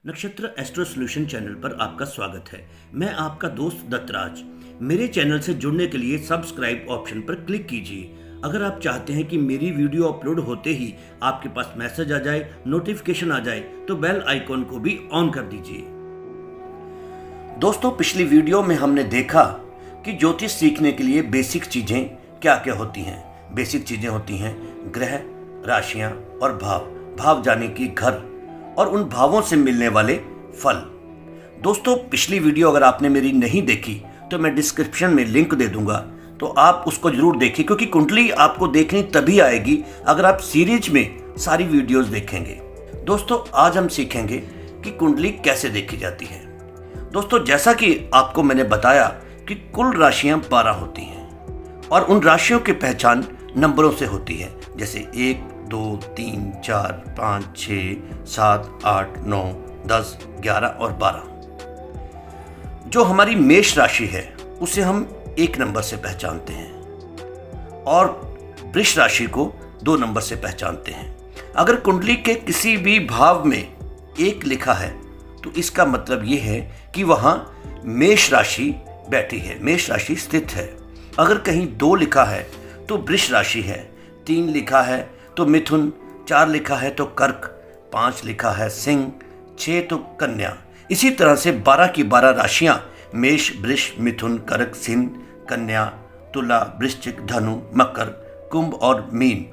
नक्षत्र astro solution channel पर आपका स्वागत है। मैं आपका दोस्त दत्तराज। मेरे चैनल से जुड़ने के लिए सब्सक्राइब ऑप्शन पर क्लिक कीजिए। अगर आप चाहते हैं कि मेरी वीडियो अपलोड होते ही आपके पास मैसेज आ जाए, नोटिफिकेशन आ जाए, तो बेल आइकॉन को भी ऑन कर दीजिए। दोस्तों, पिछली वीडियो में हमने देखा कि ज्योतिष सीखने के लिए बेसिक चीजें क्या क्या होती हैं। बेसिक चीजें होती हैं ग्रह, राशियां और भाव। भाव जाने की घर और उन भावों से मिलने वाले फल। दोस्तों, पिछली वीडियो अगर आपने मेरी नहीं देखी तो मैं डिस्क्रिप्शन में लिंक दे दूंगा, तो आप उसको जरूर देखिए, क्योंकि कुंडली आपको देखनी तभी आएगी अगर आप सीरीज में सारी वीडियोस देखेंगे। दोस्तों, आज हम सीखेंगे कि कुंडली कैसे देखी जाती है। दोस्तों, जैसा कि आपको मैंने बताया कि कुल राशियां 12 होती हैं और उन राशियों की पहचान नंबरों से होती है, जैसे 1, 2, 3, 4, 5, 6, 7, 8, 9, 10, 11 और 12। जो हमारी मेष राशि है उसे हम 1 नंबर से पहचानते हैं और वृष राशि को 2 नंबर से पहचानते हैं। अगर कुंडली के किसी भी भाव में 1 लिखा है तो इसका मतलब यह है कि वहां मेष राशि बैठी है, मेष राशि स्थित है। अगर कहीं 2 लिखा है तो वृष राशि है, 3 लिखा है तो मिथुन, 4 लिखा है तो कर्क, 5 लिखा है सिंह, 6 तो कन्या। इसी तरह से 12 की 12 राशियां मेष, वृष, मिथुन, कर्क, सिंह, कन्या, तुला, वृश्चिक, धनु, मकर, कुंभ और मीन।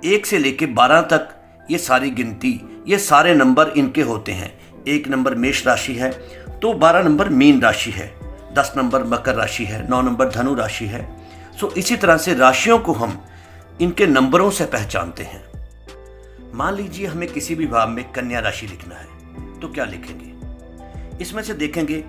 1 से लेके 12 तक ये सारी गिनती, ये सारे नंबर इनके होते हैं। 1 नंबर मेष राशि है तो 12 नंबर मीन राशि है, 10 नंबर मकर राशि है, 9 नंबर धनु राशि है। इसी तरह से राशियों को हम इनके नंबरों से पहचानते हैं। मान लीजिए हमें किसी भी भाव में कन्या राशि लिखना है तो क्या लिखेंगे? इसमें से देखेंगे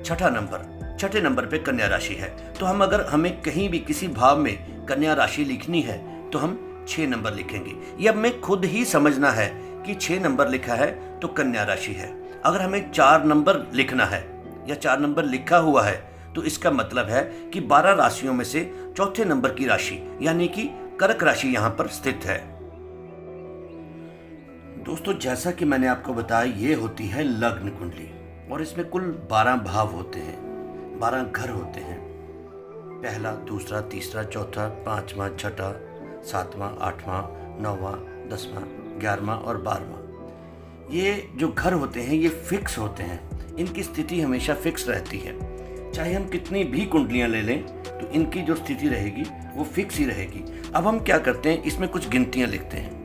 छठे नंबर पे कन्या राशि है, तो हमें कहीं भी किसी भाव में कन्या राशि लिखनी है तो हम 6 नंबर लिखेंगे। ये अब हमें खुद ही समझना है कि 6 नंबर लिखा है तो कन्या राशि है। अगर हमें 4 नंबर लिखना है या 4 नंबर लिखा हुआ है तो इसका मतलब है कि 12 राशियों में से चौथे नंबर की राशि यानी कि कर्क राशि यहां पर स्थित है। दोस्तों, जैसा कि मैंने आपको बताया, ये होती है लग्न कुंडली और इसमें कुल 12 भाव होते हैं, 12 घर होते हैं। पहला, दूसरा, तीसरा, चौथा, 5वां, 6वां, 7वां, 8वां, 9वां, 10वां, 11वां और 12वां। ये जो घर होते हैं ये फिक्स होते हैं, इनकी स्थिति हमेशा फिक्स रहती है। चाहे हम कितनी भी कुंडलियां ले लें तो इनकी जो स्थिति रहेगी वो फिक्स ही रहेगी। अब हम क्या करते हैं, इसमें कुछ गिनतियां लिखते हैं।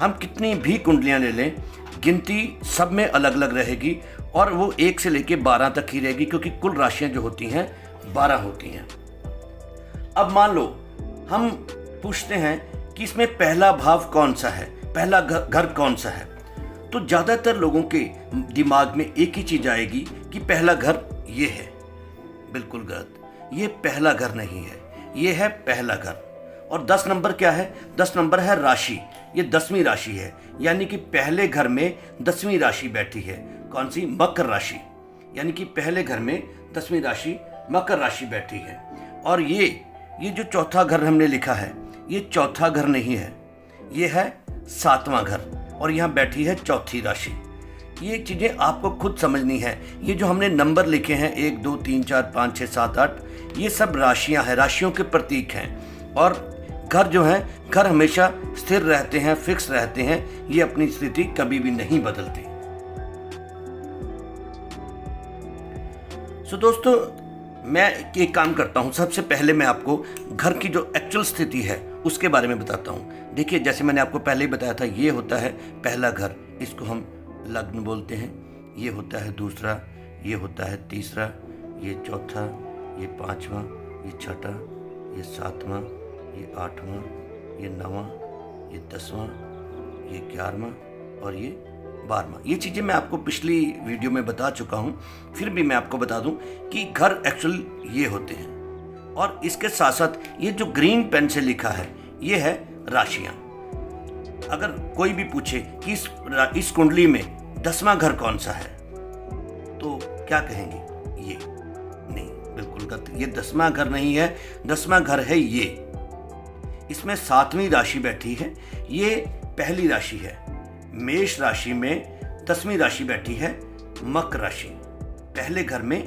हम कितनी भी कुंडलियां ले लें, गिनती सब में अलग अलग रहेगी और वो 1 से लेके 12 तक ही रहेगी, क्योंकि कुल राशियां जो होती हैं 12 होती हैं। अब मान लो हम पूछते हैं कि इसमें पहला भाव कौन सा है, पहला घर कौन सा है, तो ज्यादातर लोगों के दिमाग में एक ही चीज आएगी कि पहला घर ये है। बिल्कुल गलत, ये पहला घर नहीं है, ये है पहला घर। और 10 नंबर क्या है? 10 नंबर है राशि, ये 10वीं राशि है, यानी कि पहले घर में 10वीं राशि बैठी है। कौन सी? मकर राशि, यानी कि पहले घर में 10वीं राशि मकर राशि बैठी है। और ये जो चौथा घर हमने लिखा है ये चौथा घर नहीं है, ये है 7वां घर और यहाँ बैठी है चौथी राशि। ये चीजें आपको खुद समझनी है। ये जो हमने नंबर लिखे हैं 1, 2, 3, 4, 5, 6, 7, 8, ये सब राशियां हैं, राशियों के प्रतीक हैं। और घर जो है, घर हमेशा स्थिर रहते हैं, फिक्स रहते हैं, ये अपनी स्थिति कभी भी नहीं बदलते। दोस्तों, मैं एक काम करता हूं, सबसे पहले मैं आपको घर की जो एक्चुअल स्थिति है उसके बारे में बताता हूं। देखिए, जैसे मैंने आपको पहले ही बताया था, ये होता है पहला घर, इसको हम लग्न बोलते हैं। ये होता है दूसरा, ये होता है तीसरा, ये चौथा, ये 5वां, ये 6वां, ये 7वां, ये 8वां, ये 9वां, ये 10वां, ये 11वां और ये 12वां। ये चीज़ें मैं आपको पिछली वीडियो में बता चुका हूँ, फिर भी मैं आपको बता दूं कि घर एक्चुअल ये होते हैं। और इसके साथ साथ ये जो ग्रीन पेन से लिखा है ये है राशियां। अगर कोई भी पूछे कि इस कुंडली में 10वां घर कौन सा है तो क्या कहेंगे? ये नहीं, बिल्कुल अंतर्गत। ये 10वां घर नहीं है, 10वां घर है ये। इसमें 7वीं राशि बैठी है, ये पहली राशि है। मेष राशि में 10वीं राशि बैठी है मकर राशि। पहले घर में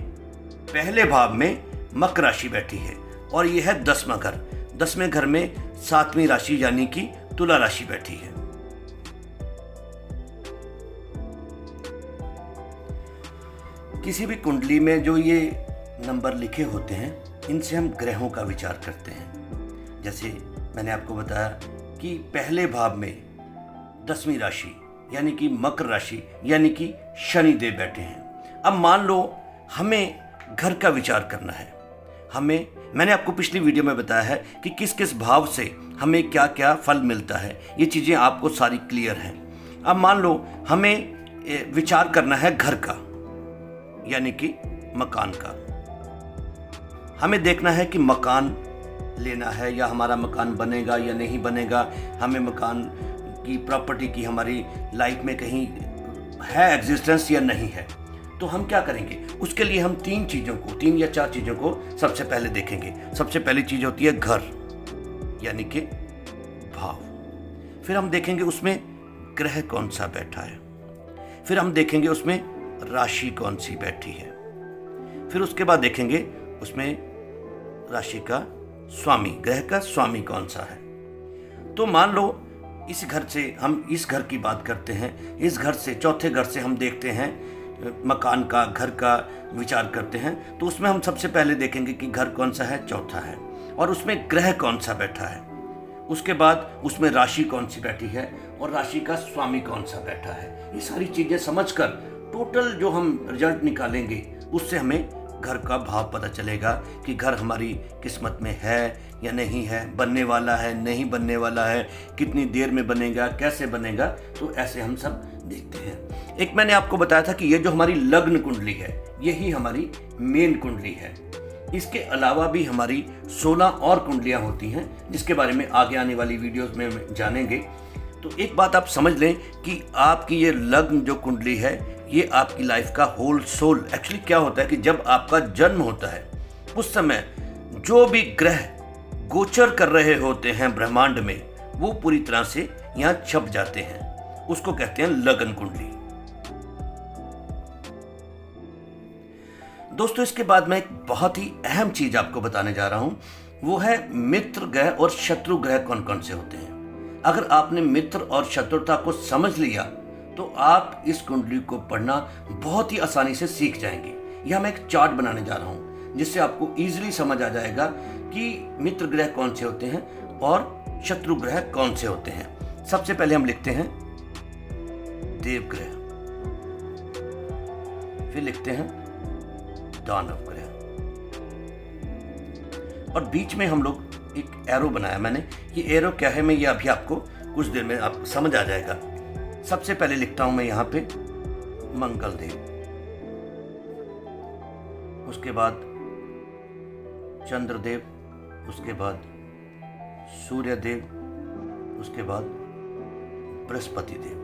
पहले भाव में मकर राशि बैठी है और यह है 10वां घर। 10वें घर में 7वीं राशि यानी कि तुला राशि बैठी है। किसी भी कुंडली में जो ये नंबर लिखे होते हैं, इनसे हम ग्रहों का विचार करते हैं। जैसे मैंने आपको बताया कि पहले भाव में 10वीं राशि यानी कि मकर राशि यानी कि शनि देव बैठे हैं। अब मान लो हमें घर का विचार करना है। मैंने आपको पिछली वीडियो में बताया है कि किस किस भाव से हमें क्या क्या फल मिलता है। ये चीज़ें आपको सारी क्लियर हैं। अब मान लो हमें विचार करना है घर का यानी कि मकान का। हमें देखना है कि मकान लेना है या हमारा मकान बनेगा या नहीं बनेगा। हमें मकान की प्रॉपर्टी की हमारी लाइफ में कहीं है एग्जिस्टेंस या नहीं है। तो हम क्या करेंगे, उसके लिए हम 3 या 4 चीज़ों को सबसे पहले देखेंगे। सबसे पहली चीज़ होती है घर यानी कि भाव। फिर हम देखेंगे उसमें ग्रह कौन सा बैठा है। फिर हम देखेंगे उसमें राशि कौन सी बैठी है। फिर उसके बाद देखेंगे उसमें राशि का स्वामी, ग्रह का स्वामी कौन सा है। तो मान लो इस घर से हम इस घर की बात करते हैं, इस घर से चौथे घर से हम देखते हैं मकान का, घर का विचार करते हैं। तो उसमें हम सबसे पहले देखेंगे कि घर कौन सा है, चौथा है, और उसमें ग्रह कौन सा बैठा है। उसके बाद उसमें राशि कौन सी बैठी है और राशि का स्वामी कौन सा बैठा है। ये सारी चीज़ें समझकर टोटल जो हम रिजल्ट निकालेंगे उससे हमें घर का भाव पता चलेगा कि घर हमारी किस्मत में है या नहीं है, बनने वाला है नहीं बनने वाला है, कितनी देर में बनेगा, कैसे बनेगा। तो ऐसे हम सब देखते हैं। एक मैंने आपको बताया था कि ये जो हमारी लग्न कुंडली है यही हमारी मेन कुंडली है। इसके अलावा भी हमारी 16 और कुंडलियां होती हैं जिसके बारे में आगे आने वाली वीडियोस में जानेंगे। तो एक बात आप समझ लें कि आपकी ये लग्न जो कुंडली है ये आपकी लाइफ का होल सोल। एक्चुअली क्या होता है कि जब आपका जन्म होता है उस समय जो भी ग्रह गोचर कर रहे होते हैं ब्रह्मांड में वो पूरी तरह से यहाँ छप जाते हैं। उसको कहते हैं लग्न कुंडली। दोस्तों इसके बाद मैं एक बहुत ही अहम चीज आपको बताने जा रहा हूं, वो है मित्र ग्रह और शत्रु ग्रह कौन कौन से होते हैं। अगर आपने मित्र और शत्रुता को समझ लिया तो आप इस कुंडली को पढ़ना बहुत ही आसानी से सीख जाएंगे। यह मैं एक चार्ट बनाने जा रहा हूं जिससे आपको इजीली समझ आ जाएगा कि मित्र ग्रह कौन से होते हैं और शत्रु ग्रह कौन से होते हैं। सबसे पहले हम लिखते हैं देव ग्रह, फिर लिखते हैं दानव ग्रह, और बीच में हम लोग एक एरो बनाया मैंने। ये एरो क्या है मैं ये अभी आपको कुछ देर में आपको समझ आ जाएगा। सबसे पहले लिखता हूं मैं यहां पे मंगल देव, उसके बाद चंद्रदेव, उसके बाद सूर्य देव, उसके बाद बृहस्पति देव।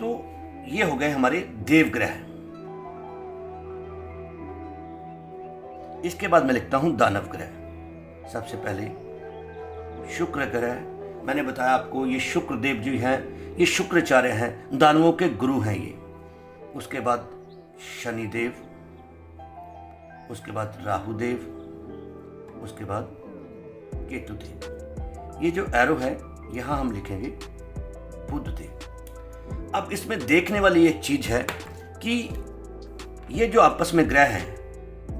तो ये हो गए हमारे देव ग्रह। इसके बाद मैं लिखता हूं दानव ग्रह। सबसे पहले शुक्र ग्रह, मैंने बताया आपको ये शुक्र देव जी हैं, ये शुक्राचार्य हैं, दानवों के गुरु हैं ये। उसके बाद शनि देव, उसके बाद राहु देव, उसके बाद केतु देव। ये जो एरो है यहां हम लिखेंगे बुध देव। अब इसमें देखने वाली एक चीज है कि ये जो आपस में ग्रह हैं,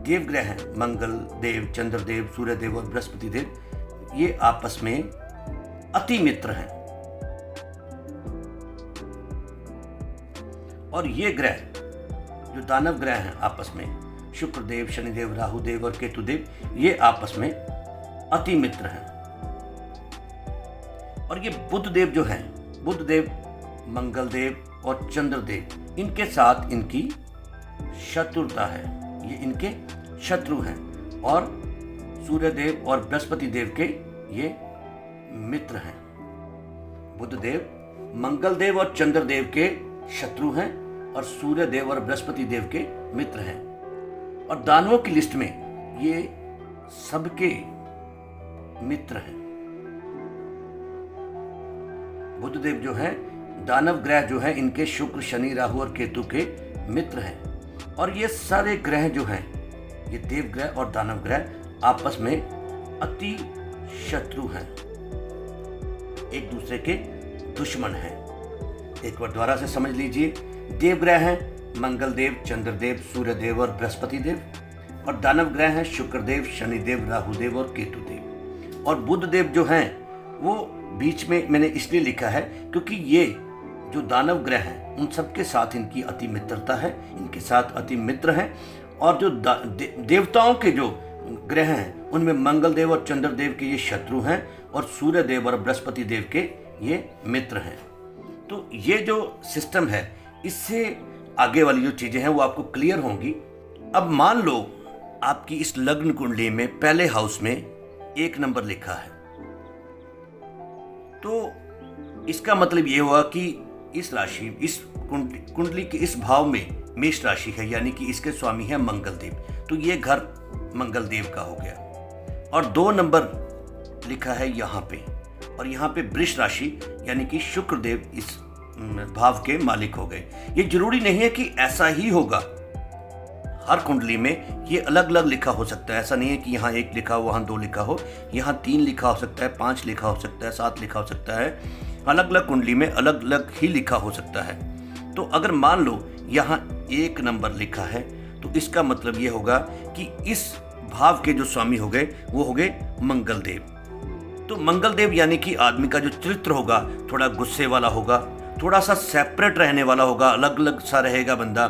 देव ग्रह हैं, मंगल देव, चंद्रदेव, सूर्य देव और बृहस्पति देव, ये आपस में अति मित्र हैं। और ये ग्रह जो दानव ग्रह हैं आपस में, शुक्र देव, शनिदेव, राहु देव और केतु देव, ये आपस में अति मित्र हैं। और ये बुध देव जो हैं, बुध देव, मंगल देव और चंद्रदेव, इनके साथ इनकी शत्रुता है, ये इनके शत्रु हैं। और सूर्य देव और बृहस्पति देव के ये मित्र हैं। बुध देव, मंगल देव और चंद्रदेव के शत्रु हैं और सूर्य देव और बृहस्पति देव के मित्र हैं। और दानवों की लिस्ट में ये सबके मित्र हैं। बुधदेव जो है, दानव ग्रह जो है, इनके शुक्र, शनि, राहु और केतु के मित्र हैं। और ये सारे ग्रह जो हैं, ये देव ग्रह और दानव ग्रह आपस में अति शत्रु हैं, एक दूसरे के दुश्मन हैं। एक बार दोबारा से समझ लीजिए, देव ग्रह हैं मंगल देव, चंद्रदेव, सूर्यदेव और बृहस्पति देव, और दानव ग्रह हैं शुक्रदेव, शनिदेव, राहुदेव और केतुदेव। और बुधदेव जो हैं वो बीच में मैंने इसलिए लिखा है क्योंकि ये जो दानव ग्रह हैं उन सबके साथ इनकी अति मित्रता है, इनके साथ अति मित्र हैं। और जो देवताओं के जो ग्रह हैं उनमें मंगल देव और चंद्रदेव के ये शत्रु हैं, और सूर्य देव और बृहस्पति देव के ये मित्र हैं। तो ये जो सिस्टम है, इससे आगे वाली जो चीजें हैं वो आपको क्लियर होंगी। अब मान लो आपकी इस लग्न कुंडली में पहले हाउस में 1 नंबर लिखा है, तो इसका मतलब ये हुआ कि इस राशि, इस कुंडली के इस भाव में मेष राशि है, यानी कि इसके स्वामी है मंगल देव, तो ये घर मंगल देव का हो गया। और 2 नंबर लिखा है यहाँ पे, और यहाँ पे वृष राशि यानी कि शुक्र देव इस भाव के मालिक हो गए। ये जरूरी नहीं है कि ऐसा ही होगा, हर कुंडली में ये अलग अलग लिखा हो सकता है। ऐसा नहीं है कि यहाँ 1 लिखा हो, वहाँ 2 लिखा हो, यहाँ 3 लिखा हो सकता है, 5 लिखा हो सकता है, 7 लिखा हो सकता है। अलग अलग कुंडली में अलग अलग ही लिखा हो सकता है। तो अगर मान लो यहाँ 1 नंबर लिखा है, तो इसका मतलब ये होगा कि इस भाव के जो स्वामी हो गए वो हो गए मंगल देव। तो मंगल देव यानी कि आदमी का जो चरित्र होगा थोड़ा गुस्से वाला होगा, थोड़ा सा सेपरेट रहने वाला होगा, अलग अलग सा रहेगा बंदा।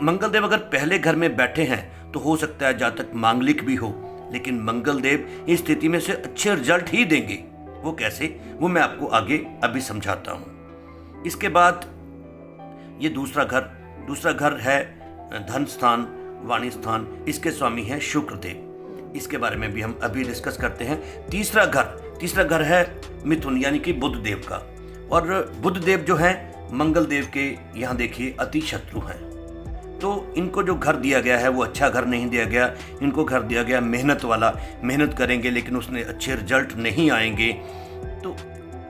मंगल देव अगर पहले घर में बैठे हैं तो हो सकता है जातक मांगलिक भी हो, लेकिन मंगल देव इस स्थिति में से अच्छे रिजल्ट ही देंगे। वो कैसे, वो मैं आपको आगे अभी समझाता हूँ। इसके बाद ये दूसरा घर है धन स्थान, वाणी स्थान, इसके स्वामी है शुक्र देव, इसके बारे में भी हम अभी डिस्कस करते हैं। तीसरा घर है मिथुन यानी कि बुध देव का, और बुध देव जो है मंगल देव के यहाँ देखिए अति शत्रु हैं। तो इनको जो घर दिया गया है वो अच्छा घर नहीं दिया गया, इनको घर दिया गया मेहनत वाला, मेहनत करेंगे लेकिन उसने अच्छे रिजल्ट नहीं आएंगे। तो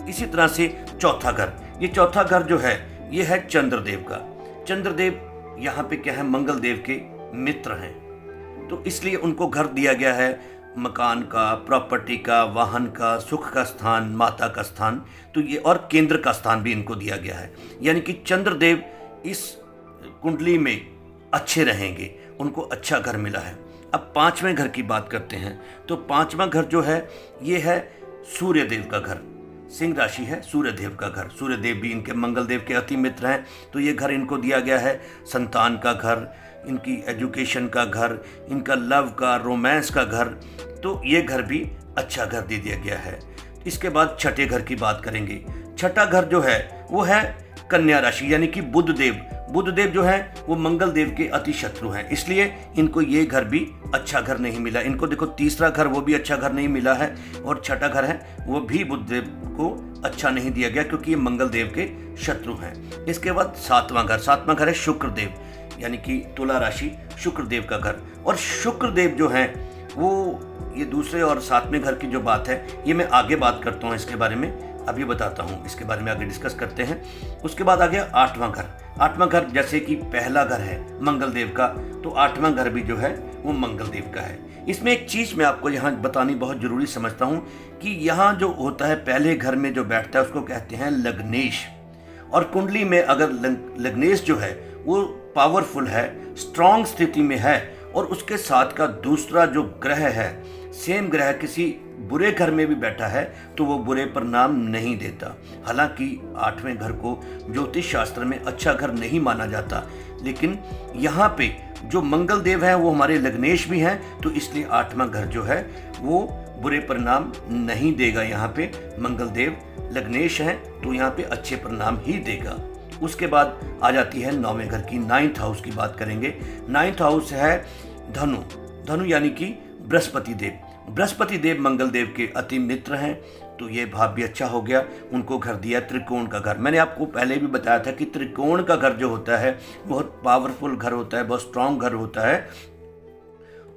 इसी तरह से ये चौथा घर जो है ये है चंद्रदेव का। चंद्रदेव यहाँ पे क्या है, मंगल देव के मित्र हैं, तो इसलिए उनको घर दिया गया है मकान का, प्रॉपर्टी का, वाहन का, सुख का स्थान, माता का स्थान, तो ये और केंद्र का स्थान भी इनको दिया गया है। यानी कि चंद्रदेव इस कुंडली में अच्छे रहेंगे, उनको अच्छा घर मिला है। अब 5वें घर की बात करते हैं, तो 5वां घर जो है ये है सूर्यदेव का घर। सिंह राशि है सूर्यदेव का घर, सूर्यदेव भी इनके मंगल देव के अति मित्र हैं, तो ये घर इनको दिया गया है संतान का घर, इनकी एजुकेशन का घर, इनका लव का, रोमांस का घर, तो ये घर भी अच्छा घर दे दिया गया है। इसके बाद छठे घर की बात करेंगे। छठा घर जो है वो है कन्या राशि यानी कि बुधदेव जो है वो मंगल देव के अति शत्रु हैं, इसलिए इनको ये घर भी अच्छा घर नहीं मिला। इनको देखो तीसरा घर वो भी अच्छा घर नहीं मिला है, और छठा घर है वो भी बुधदेव को अच्छा नहीं दिया गया क्योंकि ये मंगल देव के शत्रु हैं। इसके बाद सातवां घर है शुक्रदेव यानी कि तुला राशि, शुक्रदेव का घर। और शुक्रदेव जो है वो ये दूसरे और 7वें घर की जो बात है ये मैं आगे बात करता हूँ, इसके बारे में अभी बताता हूँ, इसके बारे में आगे डिस्कस करते हैं। उसके बाद आ गया 8वां घर जैसे कि पहला घर है मंगल देव का, तो 8वां घर भी जो है वो मंगल देव का है। इसमें एक चीज़ मैं आपको यहाँ बतानी बहुत ज़रूरी समझता हूँ कि यहाँ जो होता है पहले घर में जो बैठता है उसको कहते हैं लग्नेश। और कुंडली में अगर लग्नेश जो है वो पावरफुल है, स्ट्रांग स्थिति में है, और उसके साथ का दूसरा जो ग्रह है सेम ग्रह किसी बुरे घर में भी बैठा है तो वो बुरे परिणाम नहीं देता। हालांकि 8वें घर को ज्योतिष शास्त्र में अच्छा घर नहीं माना जाता, लेकिन यहाँ पे जो मंगल देव है वो हमारे लग्नेश भी हैं, तो इसलिए 8वां घर जो है वो बुरे परिणाम नहीं देगा। यहाँ पे मंगल देव लग्नेश हैं तो यहाँ पे अच्छे परिणाम ही देगा। उसके बाद आ जाती है 9वें घर की, 9th हाउस की बात करेंगे। 9th हाउस है धनु यानी कि बृहस्पति देव मंगल देव के अति मित्र हैं, तो ये भाव भी अच्छा हो गया। उनको घर दिया त्रिकोण का घर। मैंने आपको पहले भी बताया था कि त्रिकोण का घर जो होता है बहुत पावरफुल घर होता है, बहुत स्ट्रांग घर होता है,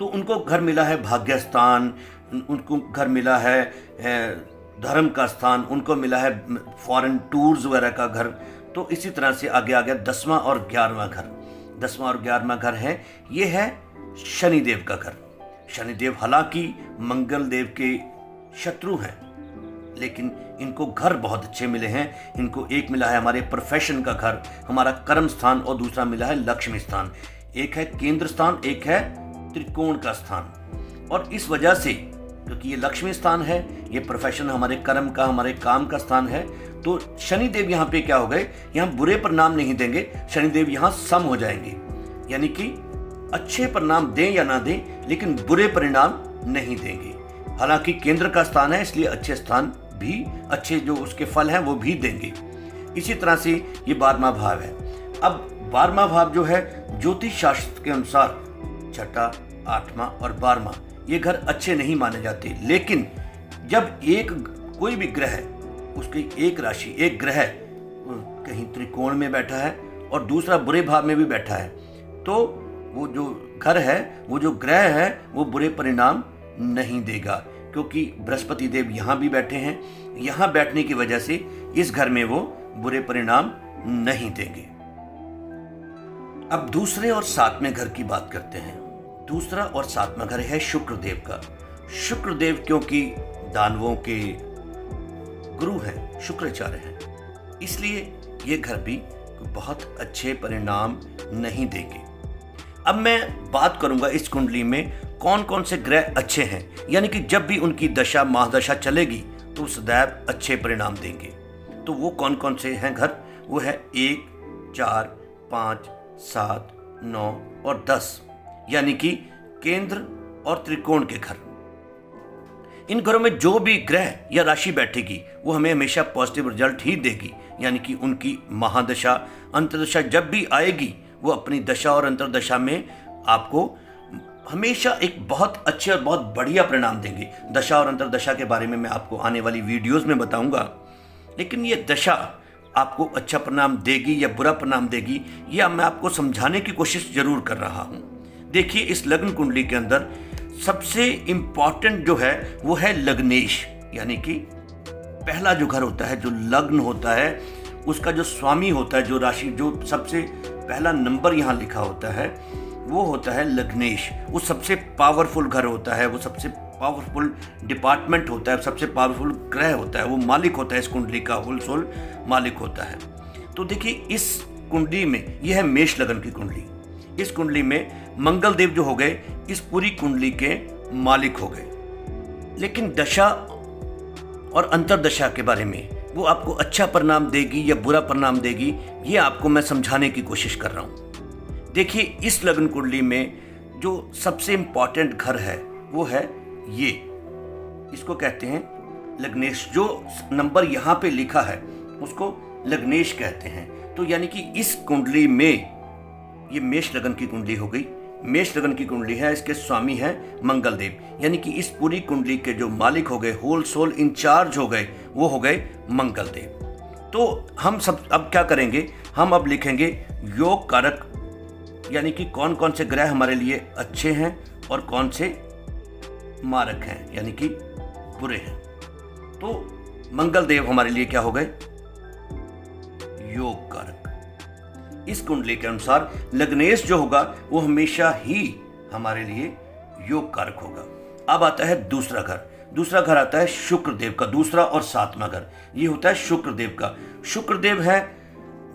तो उनको घर मिला है भाग्य स्थान, उनको घर मिला है धर्म का स्थान, उनको मिला है फॉरेन टूर्स वगैरह का घर। तो इसी तरह से आगे आ गया 10वां और 11वां घर। 10वां और 11वां घर है, ये है शनिदेव का घर। शनिदेव हालांकि मंगल देव के शत्रु हैं, लेकिन इनको घर बहुत अच्छे मिले हैं। इनको एक मिला है हमारे प्रोफेशन का घर, हमारा कर्म स्थान, और दूसरा मिला है लक्ष्मी स्थान। एक है केंद्र स्थान, एक है त्रिकोण का स्थान। और इस वजह से, क्योंकि ये लक्ष्मी स्थान है, ये प्रोफेशन हमारे कर्म का, हमारे काम का स्थान है, तो शनिदेव यहाँ पे क्या हो गए, यहाँ बुरे परिणाम नहीं देंगे, शनिदेव यहाँ सम हो जाएंगे। यानी कि अच्छे परिणाम दें या ना दें, लेकिन बुरे परिणाम नहीं देंगे। हालांकि केंद्र का स्थान है, इसलिए अच्छे स्थान भी, अच्छे जो उसके फल हैं वो भी देंगे। इसी तरह से ये 12वां भाव है। अब 12वां भाव जो है ज्योतिष शास्त्र के अनुसार 6, 8वां और 12वां ये घर अच्छे नहीं माने जाते। लेकिन जब एक कोई भी ग्रह, उसकी एक राशि, एक ग्रह कहीं त्रिकोण में बैठा है और दूसरा बुरे भाव में भी बैठा है, तो वो जो घर है, वो जो ग्रह है, वो बुरे परिणाम नहीं देगा, क्योंकि बृहस्पति देव यहाँ भी बैठे हैं। यहाँ बैठने की वजह से इस घर में वो बुरे परिणाम नहीं देंगे। अब दूसरे और 7वें घर की बात करते हैं। दूसरा और 7वां घर है शुक्रदेव का। शुक्रदेव क्योंकि दानवों के गुरु हैं, शुक्राचार्य हैं, इसलिए ये घर भी बहुत अच्छे परिणाम नहीं देंगे। अब मैं बात करूंगा इस कुंडली में कौन कौन से ग्रह अच्छे हैं, यानी कि जब भी उनकी दशा महादशा चलेगी तो सदैव अच्छे परिणाम देंगे। तो वो कौन कौन से हैं घर, वो है 1, 4, 5, 7, 9 और 10, यानी कि केंद्र और त्रिकोण के घर। इन घरों में जो भी ग्रह या राशि बैठेगी वो हमें हमेशा पॉजिटिव रिजल्ट ही देगी। यानी कि उनकी महादशा अंतर्दशा जब भी आएगी, वो अपनी दशा और अंतर्दशा में आपको हमेशा एक बहुत अच्छे और बहुत बढ़िया परिणाम देंगे। दशा और अंतर्दशा के बारे में मैं आपको आने वाली वीडियोस में बताऊंगा। लेकिन ये दशा आपको अच्छा परिणाम देगी या बुरा परिणाम देगी, यह मैं आपको समझाने की कोशिश जरूर कर रहा हूं। देखिए, इस लग्न कुंडली के अंदर सबसे इंपॉर्टेंट जो है वो है लग्नेश, यानी कि पहला जो घर होता है, जो लग्न होता है, उसका जो स्वामी होता है, जो राशि, जो सबसे पहला नंबर यहाँ लिखा होता है, वो होता है लग्नेश। वो सबसे पावरफुल घर होता है, वो सबसे पावरफुल डिपार्टमेंट होता है, सबसे पावरफुल ग्रह होता है, वो मालिक होता है इस कुंडली का, होल सोल मालिक होता है। तो देखिए, इस कुंडली में यह है मेष लगन की कुंडली। इस कुंडली में मंगल देव जो हो गए, इस पूरी कुंडली के मालिक हो गए। लेकिन दशा और अंतरदशा के बारे में वो आपको अच्छा परिणाम देगी या बुरा परिणाम देगी, ये आपको मैं समझाने की कोशिश कर रहा हूँ। देखिए, इस लग्न कुंडली में जो सबसे इंपॉर्टेंट घर है वो है ये, इसको कहते हैं लग्नेश। जो नंबर यहाँ पे लिखा है उसको लग्नेश कहते हैं। तो यानी कि इस कुंडली में, ये मेष लगन की कुंडली हो गई, मेष लगन की कुंडली है, इसके स्वामी है मंगल देव, यानी कि इस पूरी कुंडली के जो मालिक हो गए, होल सोल इंचार्ज हो गए, वो हो गए मंगल देव। तो हम सब अब क्या करेंगे, हम अब लिखेंगे योग कारक, यानी कि कौन कौन से ग्रह हमारे लिए अच्छे हैं और कौन से मारक हैं, यानी कि बुरे हैं। तो मंगल देव हमारे लिए क्या हो गए, योग कारक। इस कुंडली के अनुसार लग्नेश जो होगा वो हमेशा ही हमारे लिए योग कारक होगा। अब आता है दूसरा घर। दूसरा घर आता है शुक्रदेव का, दूसरा और 7वां घर ये होता है शुक्रदेव का। शुक्रदेव है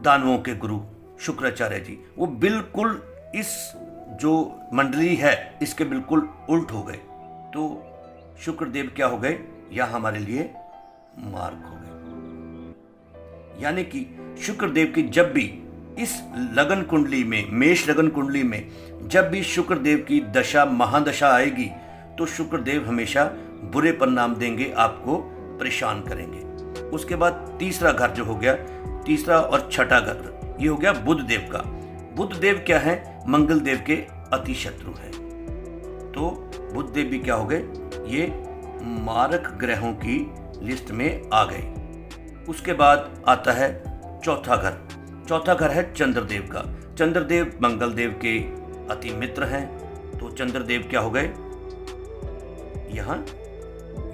दानवों के गुरु शुक्राचार्य जी। वो बिल्कुल इस जो मंडली है इसके बिल्कुल उल्ट हो गए। तो शुक्रदेव क्या हो गए, या हमारे लिए मार्ग हो गए। यानी कि शुक्रदेव की जब भी इस लगन कुंडली में, मेष लगन कुंडली में जब भी शुक्रदेव की दशा महादशा आएगी, तो शुक्रदेव हमेशा बुरे परिणाम देंगे, आपको परेशान करेंगे। उसके बाद तीसरा घर जो हो गया, तीसरा और छठा घर, ये हो गया बुध देव का। बुध देव क्या है, मंगल देव के अति शत्रु हैं। तो बुध देव भी क्या हो गए, ये मारक ग्रहों की लिस्ट में आ गए। उसके बाद आता है चौथा घर। चौथा घर है चंद्रदेव का। चंद्रदेव मंगल देव के अति मित्र हैं, तो चंद्रदेव क्या हो गए, यहां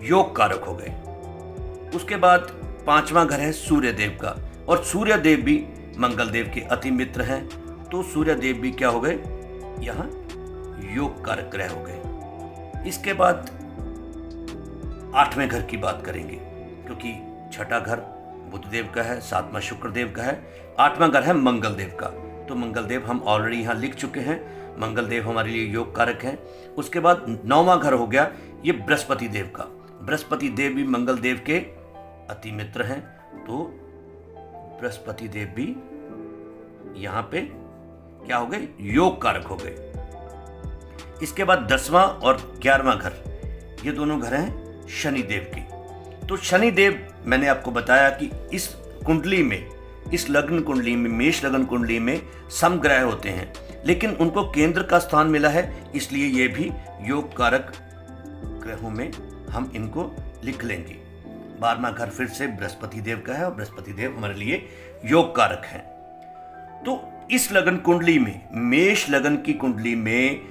योग कारक हो गए। उसके बाद 5वां घर है सूर्यदेव का, और सूर्यदेव भी मंगलदेव के अति मित्र हैं, तो सूर्यदेव भी क्या हो गए, यहां योग कारक ग्रह हो गए। इसके बाद 8वें घर की बात करेंगे, क्योंकि 6ठा घर बुधदेव का है, 7वां शुक्रदेव का है, 8वां घर है मंगलदेव का। तो मंगलदेव हम ऑलरेडी यहाँ लिख चुके हैं, मंगलदेव हमारे लिए योग कारक हैं। उसके बाद 9वां घर हो गया ये बृहस्पति देव का। बृहस्पति देव भी मंगलदेव के अति मित्र हैं, तो बृहस्पति देव भी यहाँ पे क्या हो गए, योग कारक हो गए। इसके बाद 10वां और 11वां घर, ये दोनों घर हैं शनिदेव के। तो शनिदेव मैंने आपको बताया कि इस कुंडली में, इस लग्न कुंडली में, मेष लग्न कुंडली में समग्रह होते हैं, लेकिन उनको केंद्र का स्थान मिला है, इसलिए ये भी योग कारक ग्रहों में हम इनको लिख लेंगे। 12वां घर फिर से बृहस्पति देव का है, और बृहस्पति देव हमारे लिए योग कारक हैं। तो इस लगन कुंडली में, मेष लगन की कुंडली में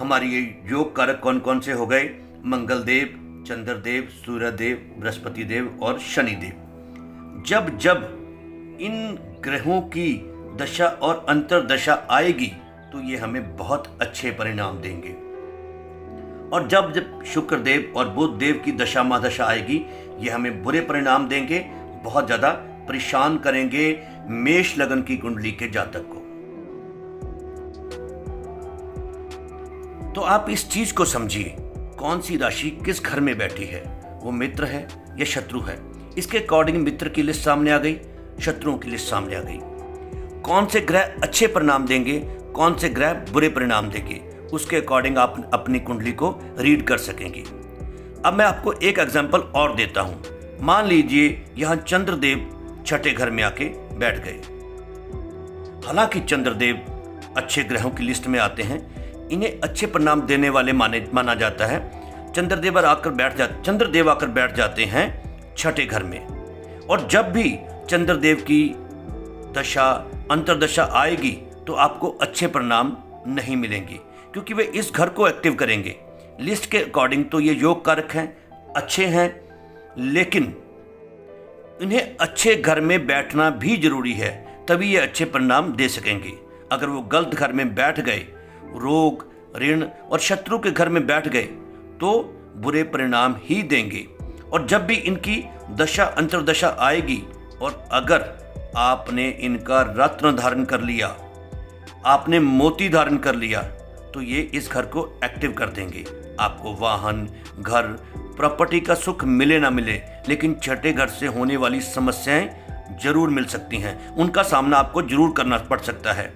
हमारी ये योग कारक कौन कौन से हो गए, मंगलदेव, चंद्रदेव, सूर्यदेव, बृहस्पति देव और शनिदेव। जब जब इन ग्रहों की दशा और अंतर्दशा आएगी तो ये हमें बहुत अच्छे परिणाम देंगे, और जब जब शुक्रदेव और बुधदेव की दशा महादशा आएगी ये हमें बुरे परिणाम देंगे, बहुत ज्यादा परेशान करेंगे मेष लगन की कुंडली के जातक को। तो आप इस चीज को समझिए, कौन सी राशि किस घर में बैठी है, वो मित्र है या शत्रु है। इसके अकॉर्डिंग मित्र की लिस्ट सामने आ गई, शत्रुओं की लिस्ट सामने आ गई। कौन से ग्रह अच्छे परिणाम देंगे, कौन से ग्रह बुरे परिणाम देंगे, उसके अकॉर्डिंग आप अपनी कुंडली को रीड कर सकेंगे। अब मैं आपको एक एग्जांपल और देता हूं। मान लीजिए यहां चंद्रदेव 6ठे घर में आके बैठ गए। हालांकि चंद्रदेव अच्छे ग्रहों की लिस्ट में आते हैं, इन्हें अच्छे परिणाम देने वाले माना जाता है। चंद्रदेव आकर बैठ जाते हैं 6ठे घर में, और जब भी चंद्रदेव की दशा अंतर्दशा आएगी तो आपको अच्छे परिणाम नहीं मिलेंगे, क्योंकि वे इस घर को एक्टिव करेंगे। लिस्ट के अकॉर्डिंग तो ये योग कारक हैं, अच्छे हैं, लेकिन इन्हें अच्छे घर में बैठना भी जरूरी है, तभी ये अच्छे परिणाम दे सकेंगे। अगर वो गलत घर में बैठ गए, रोग, ऋण और शत्रु के घर में बैठ गए, तो बुरे परिणाम ही देंगे। और जब भी इनकी दशा अंतर्दशा आएगी, और अगर आपने इनका रत्न धारण कर लिया, आपने मोती धारण कर लिया, तो ये इस घर को एक्टिव कर देंगे। आपको वाहन, घर, प्रॉपर्टी का सुख मिले ना मिले, लेकिन 6ठे घर से होने वाली समस्याएं जरूर मिल सकती हैं, उनका सामना आपको जरूर करना पड़ सकता है।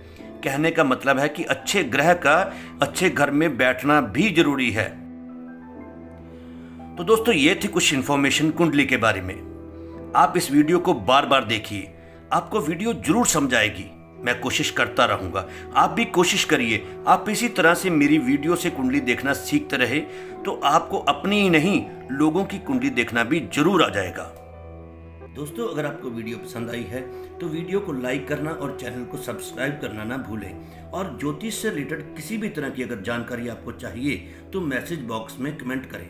कहने का मतलब है कि अच्छे ग्रह का अच्छे घर में बैठना भी जरूरी है। तो दोस्तों, ये थी कुछ इंफॉर्मेशन कुंडली के बारे में। आप इस वीडियो को बार बार देखिए, आपको वीडियो जरूर समझ आएगी। मैं कोशिश करता रहूंगा, आप भी कोशिश करिए। आप इसी तरह से मेरी वीडियो से कुंडली देखना सीखते रहे तो आपको अपनी ही नहीं, लोगों की कुंडली देखना भी जरूर आ जाएगा। दोस्तों, अगर आपको वीडियो पसंद आई है तो वीडियो को लाइक करना और चैनल को सब्सक्राइब करना ना भूलें। और ज्योतिष से रिलेटेड किसी भी तरह की अगर जानकारी आपको चाहिए तो मैसेज बॉक्स में कमेंट करें।